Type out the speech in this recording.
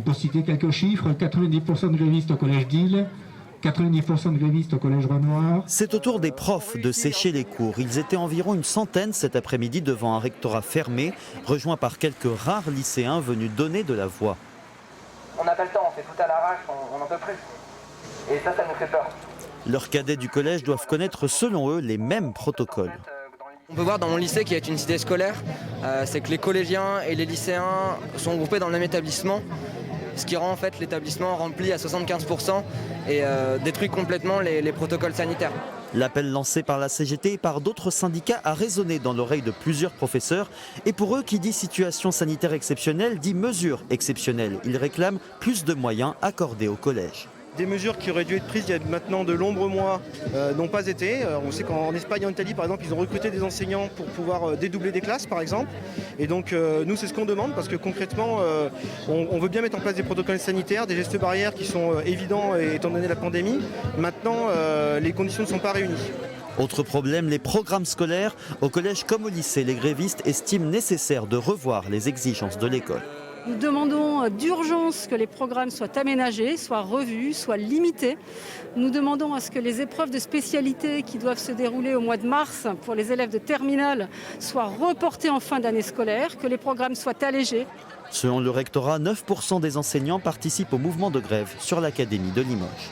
peut citer quelques chiffres, 90% de grévistes au collège d'Isle, 90% de grévistes au collège Renoir. C'est au tour des profs de sécher les cours. Ils étaient environ une centaine cet après-midi devant un rectorat fermé, rejoint par quelques rares lycéens venus donner de la voix. On n'a pas le temps, on fait tout à l'arrache, on n'en peut plus. Et ça nous fait peur. Leurs cadets du collège doivent connaître, selon eux, les mêmes protocoles. On peut voir dans mon lycée, qui est une cité scolaire, c'est que les collégiens et les lycéens sont groupés dans le même établissement, ce qui rend en fait l'établissement rempli à 75% et détruit complètement les protocoles sanitaires. L'appel lancé par la CGT et par d'autres syndicats a résonné dans l'oreille de plusieurs professeurs. Et pour eux, qui dit situation sanitaire exceptionnelle, dit mesures exceptionnelles. Ils réclament plus de moyens accordés au collège. Des mesures qui auraient dû être prises il y a maintenant de nombreux mois n'ont pas été. On sait qu'en Espagne et en Italie, par exemple, ils ont recruté des enseignants pour pouvoir dédoubler des classes, par exemple. Et donc, nous, c'est ce qu'on demande parce que concrètement, on veut bien mettre en place des protocoles sanitaires, des gestes barrières qui sont évidents étant donné la pandémie. Maintenant, les conditions ne sont pas réunies. Autre problème, les programmes scolaires. Au collège comme au lycée, les grévistes estiment nécessaire de revoir les exigences de l'école. Nous demandons d'urgence que les programmes soient aménagés, soient revus, soient limités. Nous demandons à ce que les épreuves de spécialité qui doivent se dérouler au mois de mars pour les élèves de terminale soient reportées en fin d'année scolaire, que les programmes soient allégés. Selon le rectorat, 9% des enseignants participent au mouvement de grève sur l'académie de Limoges.